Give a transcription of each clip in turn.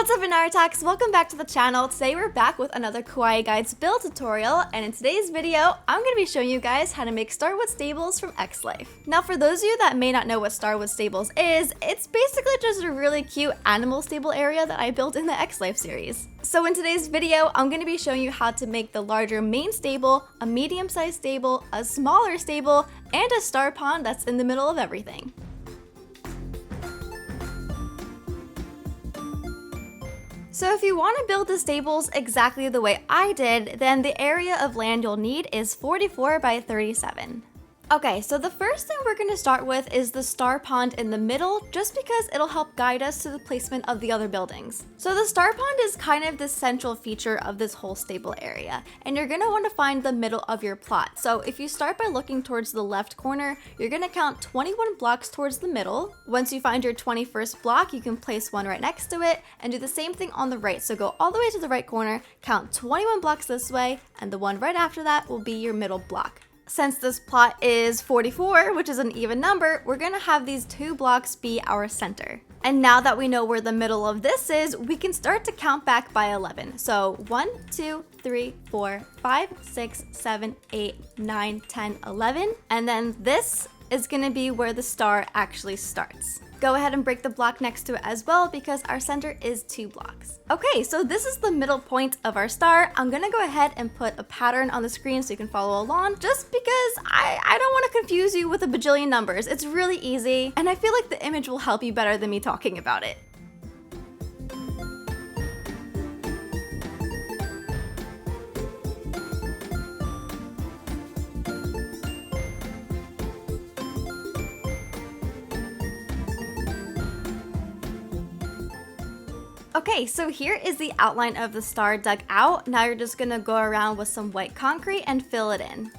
What's up, Inaritax? Welcome back to the channel. Today we're back with another Kawaii Guides build tutorial, and in today's video, I'm going to be showing you guys how to make Starwood Stables from X-Life. Now, for those of you that may not know what Starwood Stables is, it's basically just a really cute animal stable area that I built in the X-Life series. So in today's video, I'm going to be showing you how to make the larger main stable, a medium-sized stable, a smaller stable, and a star pond that's in the middle of everything. So if you want to build the stables exactly the way I did, then the area of land you'll need is 44 by 37. Okay, so the first thing we're going to start with is the star pond in the middle, just because it'll help guide us to the placement of the other buildings. So the star pond is kind of the central feature of this whole stable area, and you're going to want to find the middle of your plot. So if you start by looking towards the left corner, you're going to count 21 blocks towards the middle. Once you find your 21st block, you can place one right next to it and do the same thing on the right. So go all the way to the right corner, count 21 blocks this way, and the one right after that will be your middle block. Since this plot is 44, which is an even number, we're gonna have these two blocks be our center. And now that we know where the middle of this is, we can start to count back by 11. So 1, 2, 3, 4, 5, 6, 7, 8, 9, 10, 11. And then this is gonna be where the star actually starts. Go ahead and break the block next to it as well, because our center is 2 blocks. Okay, so this is the middle point of our star. I'm gonna go ahead and put a pattern on the screen so you can follow along, just because I don't want to confuse you with a bajillion numbers. It's really easy, and I feel like the image will help you better than me talking about it. Okay, so here is the outline of the star dug out. Now you're just gonna go around with some white concrete and fill it in.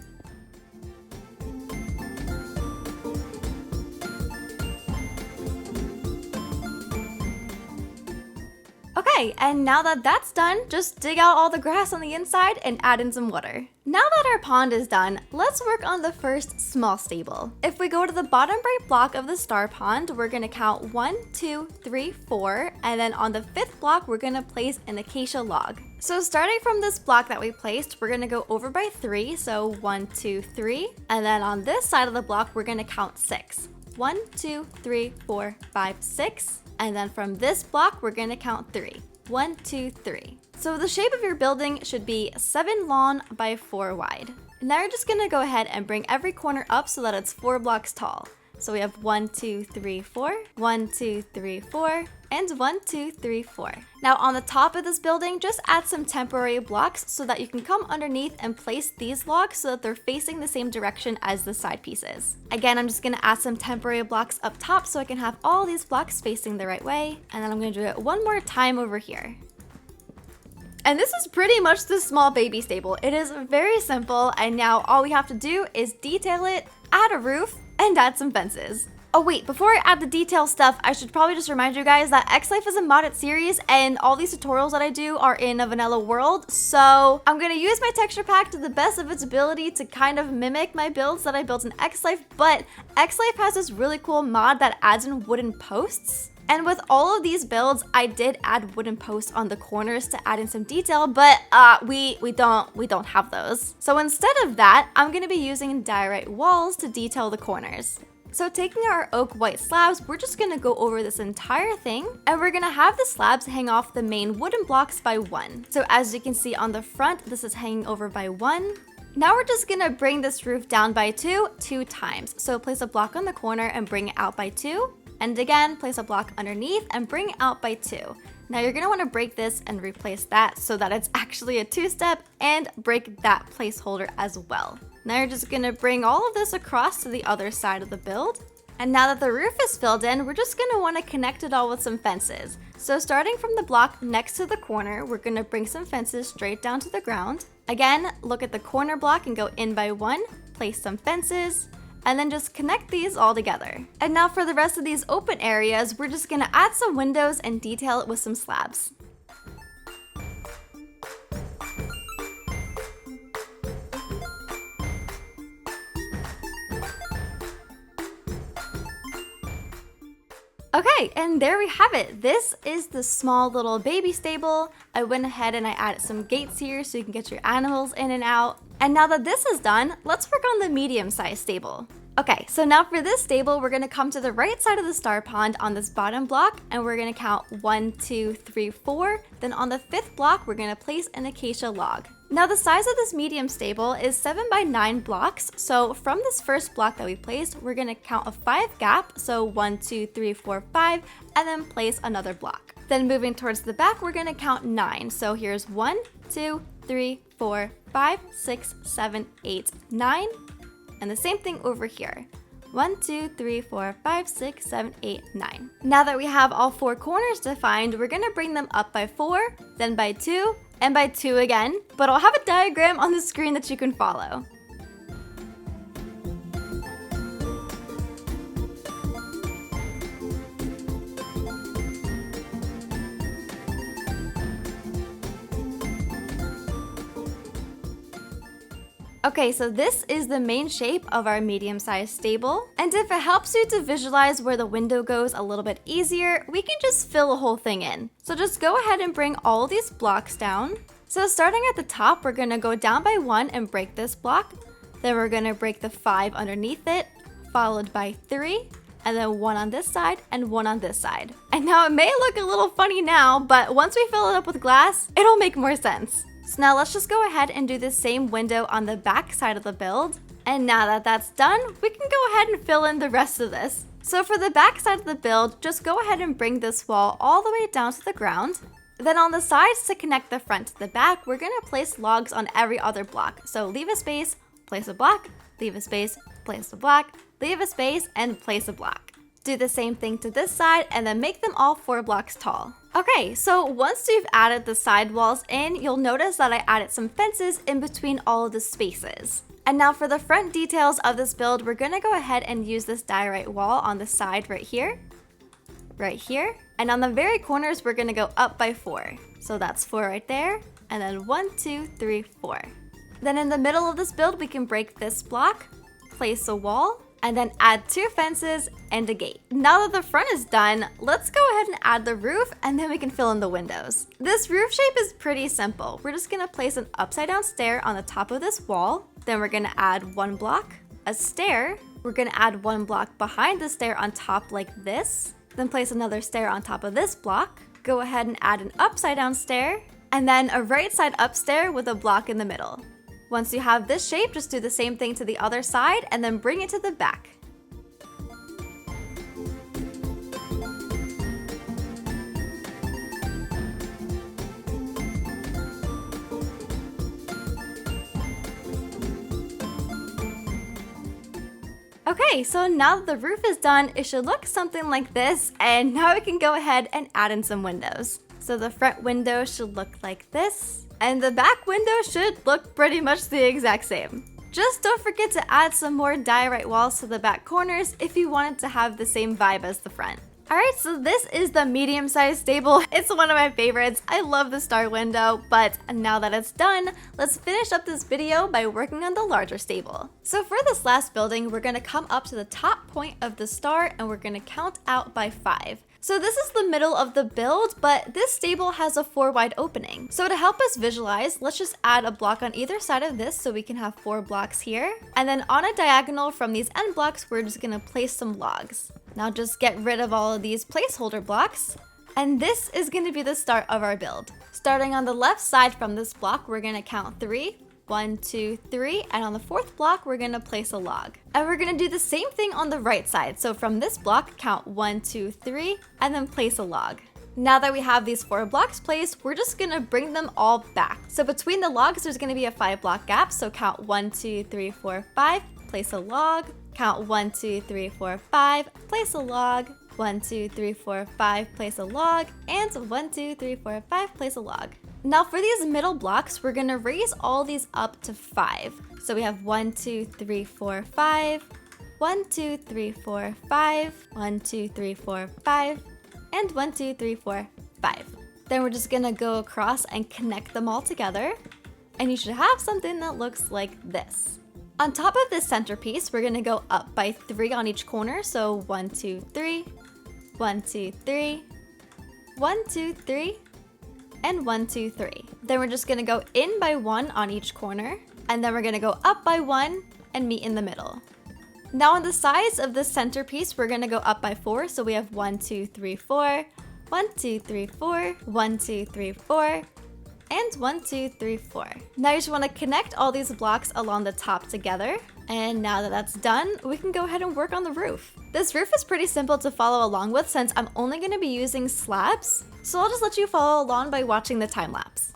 Okay, and now that that's done, just dig out all the grass on the inside and add in some water. Now that our pond is done, let's work on the first small stable. If we go to the bottom right block of the star pond, we're gonna count 1, 2, 3, 4, and then on the 5th block, we're gonna place an acacia log. So starting from this block that we placed, we're gonna go over by 3, so 1, 2, 3, and then on this side of the block, we're gonna count 6. 1, 2, 3, 4, 5, 6. And then from this block, we're gonna count 3. 1, 2, 3. So the shape of your building should be 7 long by 4 wide. Now you're just gonna go ahead and bring every corner up so that it's 4 blocks tall. So we have 1, 2, 3, 4, 1, 2, 3, 4, and 1, 2, 3, 4. Now on the top of this building, just add some temporary blocks so that you can come underneath and place these logs so that they're facing the same direction as the side pieces. Again, I'm just gonna add some temporary blocks up top so I can have all these blocks facing the right way. And then I'm gonna do it one more time over here. And this is pretty much the small baby stable. It is very simple, and now all we have to do is detail it, add a roof, and add some fences. Oh wait, before I add the detail stuff, I should probably just remind you guys that X-Life is a modded series, and all these tutorials that I do are in a vanilla world, so I'm gonna use my texture pack to the best of its ability to kind of mimic my builds that I built in X-Life, but X-Life has this really cool mod that adds in wooden posts. And with all of these builds, I did add wooden posts on the corners to add in some detail, but we don't have those. So instead of that, I'm gonna be using diorite walls to detail the corners. So taking our oak white slabs, we're just gonna go over this entire thing, and we're gonna have the slabs hang off the main wooden blocks by 1. So as you can see on the front, this is hanging over by 1. Now we're just gonna bring this roof down by 2 times. So place a block on the corner and bring it out by 2. And again, place a block underneath and bring it out by 2. Now you're gonna wanna break this and replace that so that it's actually a 2-step, and break that placeholder as well. Now you're just gonna bring all of this across to the other side of the build. And now that the roof is filled in, we're just gonna wanna connect it all with some fences. So starting from the block next to the corner, we're gonna bring some fences straight down to the ground. Again, look at the corner block and go in by 1, place some fences, and then just connect these all together. And now for the rest of these open areas, we're just gonna add some windows and detail it with some slabs. Okay, and there we have it. This is the small little baby stable. I went ahead and I added some gates here so you can get your animals in and out. And now that this is done, let's work on the medium-sized stable. Okay, so now for this stable, we're gonna come to the right side of the star pond on this bottom block, and we're gonna count 1, 2, 3, 4. Then on the 5th block, we're gonna place an acacia log. Now the size of this medium stable is 7 by 9 blocks, so from this first block that we placed, we're gonna count a 5 gap, so 1, 2, 3, 4, 5, and then place another block. Then moving towards the back, we're gonna count 9, so here's 1, 2, 3, 4, 5, 6, 7, 8, 9, and the same thing over here. 1, 2, 3, 4, 5, 6, 7, 8, 9. Now that we have all 4 corners defined, we're gonna bring them up by 4, then by 2, and by 2 again, but I'll have a diagram on the screen that you can follow. Okay, so this is the main shape of our medium-sized stable. And if it helps you to visualize where the window goes a little bit easier, we can just fill the whole thing in. So just go ahead and bring all these blocks down. So starting at the top, we're gonna go down by 1 and break this block. Then we're gonna break the 5 underneath it, followed by 3, and then 1 on this side and 1 on this side. And now it may look a little funny now, but once we fill it up with glass, it'll make more sense. So now let's just go ahead and do the same window on the back side of the build. And now that that's done, we can go ahead and fill in the rest of this. So for the back side of the build, just go ahead and bring this wall all the way down to the ground. Then on the sides to connect the front to the back, we're gonna place logs on every other block. So leave a space, place a block, leave a space, place a block, leave a space, and place a block. Do the same thing to this side and then make them all 4 blocks tall. Okay, so once you've added the side walls in, you'll notice that I added some fences in between all of the spaces. And now for the front details of this build, we're gonna go ahead and use this diorite wall on the side right here, and on the very corners, we're gonna go up by 4. So that's 4 right there, and then 1, 2, 3, 4. Then in the middle of this build, we can break this block, place a wall, and then add 2 fences and a gate. Now that the front is done, let's go ahead and add the roof, and then we can fill in the windows. This roof shape is pretty simple. We're just gonna place an upside down stair on the top of this wall. Then we're gonna add 1 block, a stair. We're gonna add 1 block behind the stair on top like this. Then place another stair on top of this block. Go ahead and add an upside down stair, and then a right side up stair with a block in the middle. Once you have this shape, just do the same thing to the other side and then bring it to the back. Okay, so now that the roof is done, it should look something like this, and now we can go ahead and add in some windows. So the front window should look like this, and the back window should look pretty much the exact same. Just don't forget to add some more diorite walls to the back corners if you want it to have the same vibe as the front. Alright, so this is the medium-sized stable. It's one of my favorites. I love the star window, but now that it's done, let's finish up this video by working on the larger stable. So for this last building, we're gonna come up to the top point of the star and we're gonna count out by 5. So this is the middle of the build, but this stable has a 4 wide opening. So to help us visualize, let's just add a block on either side of this so we can have 4 blocks here. And then on a diagonal from these end blocks, we're just gonna place some logs. Now just get rid of all of these placeholder blocks. And this is gonna be the start of our build. Starting on the left side from this block, we're gonna count 3. 1, 2, 3, and on the 4th block, we're gonna place a log. And we're gonna do the same thing on the right side. So from this block, count 1, 2, 3, and then place a log. Now that we have these 4 blocks placed, we're just gonna bring them all back. So between the logs, there's gonna be a 5 block gap. So count 1, 2, 3, 4, 5, place a log. Count 1, 2, 3, 4, 5, place a log. 1, 2, 3, 4, 5, place a log, and 1, 2, 3, 4, 5, place a log. Now for these middle blocks, we're gonna raise all these up to 5. So we have 1, 2, 3, 4, 5, 1, 2, 3, 4, 5, 1, 2, 3, 4, 5, and 1, 2, 3, 4, 5. Then we're just gonna go across and connect them all together, and you should have something that looks like this. On top of this centerpiece, we're gonna go up by 3 on each corner, so 1, 2, 3, 1, 2, 3, 1, 2, 3, and 1, 2, 3. Then we're just gonna go in by 1 on each corner, and then we're gonna go up by 1 and meet in the middle. Now on the sides of the centerpiece, we're gonna go up by 4, so we have 1, 2, 3, 4, 1, 2, 3, 4, 1, 2, 3, 4, and 1, 2, 3, 4. Now you just want to connect all these blocks along the top together. And now that that's done, we can go ahead and work on the roof. This roof is pretty simple to follow along with since I'm only going to be using slabs. So I'll just let you follow along by watching the time lapse.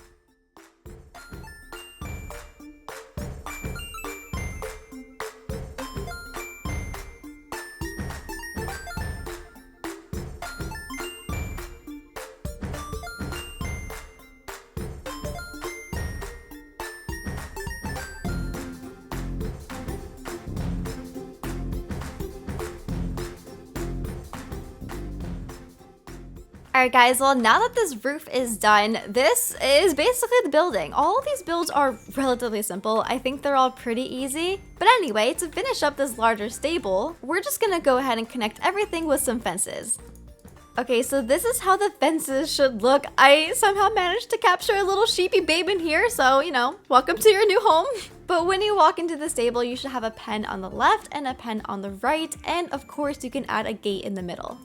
Alright guys, well now that this roof is done, this is basically the building. All of these builds are relatively simple. I think they're all pretty easy. But anyway, to finish up this larger stable, we're just gonna go ahead and connect everything with some fences. Okay, so this is how the fences should look. I somehow managed to capture a little sheepy babe in here, so, you know, welcome to your new home. But when you walk into the stable, you should have a pen on the left and a pen on the right, and of course you can add a gate in the middle.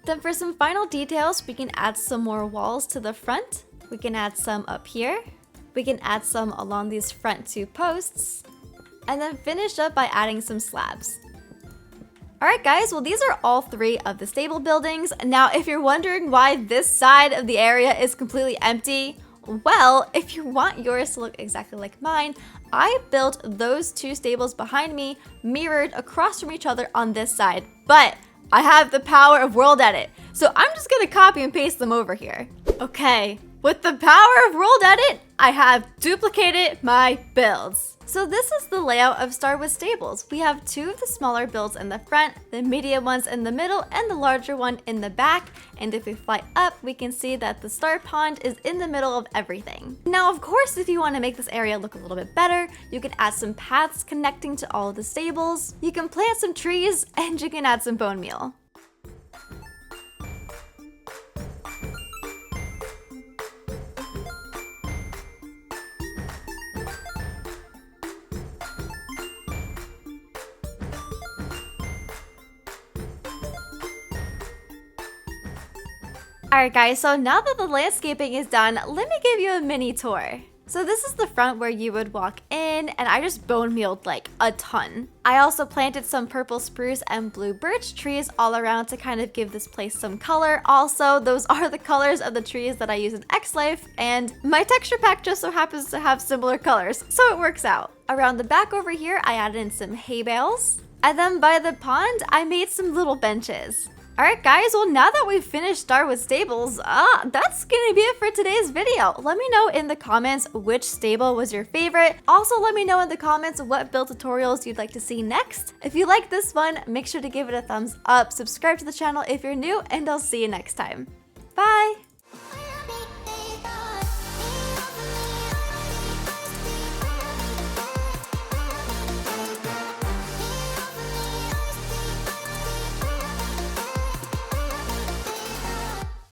Then for some final details, we can add some more walls to the front. We can add some up here. We can add some along these front 2 posts. And then finish up by adding some slabs. Alright guys, well these are all 3 of the stable buildings. Now if you're wondering why this side of the area is completely empty, well, if you want yours to look exactly like mine, I built those 2 stables behind me mirrored across from each other on this side. But I have the power of World Edit, so I'm just gonna copy and paste them over here. Okay, with the power of World Edit, I have duplicated my builds. So this is the layout of Starwood Stables. We have 2 of the smaller builds in the front, the medium ones in the middle, and the larger one in the back. And if we fly up, we can see that the star pond is in the middle of everything. Now, of course, if you want to make this area look a little bit better, you can add some paths connecting to all of the stables. You can plant some trees, and you can add some bone meal. Alright guys, so now that the landscaping is done, let me give you a mini tour. So this is the front where you would walk in, and I just bone mealed like a ton. I also planted some purple spruce and blue birch trees all around to kind of give this place some color. Also, those are the colors of the trees that I use in X-Life, and my texture pack just so happens to have similar colors, so it works out. Around the back over here, I added in some hay bales. And then by the pond, I made some little benches. Alright guys, well now that we've finished Starwood Stables, that's gonna be it for today's video. Let me know in the comments which stable was your favorite. Also let me know in the comments what build tutorials you'd like to see next. If you like this one, make sure to give it a thumbs up, subscribe to the channel if you're new, and I'll see you next time. Bye!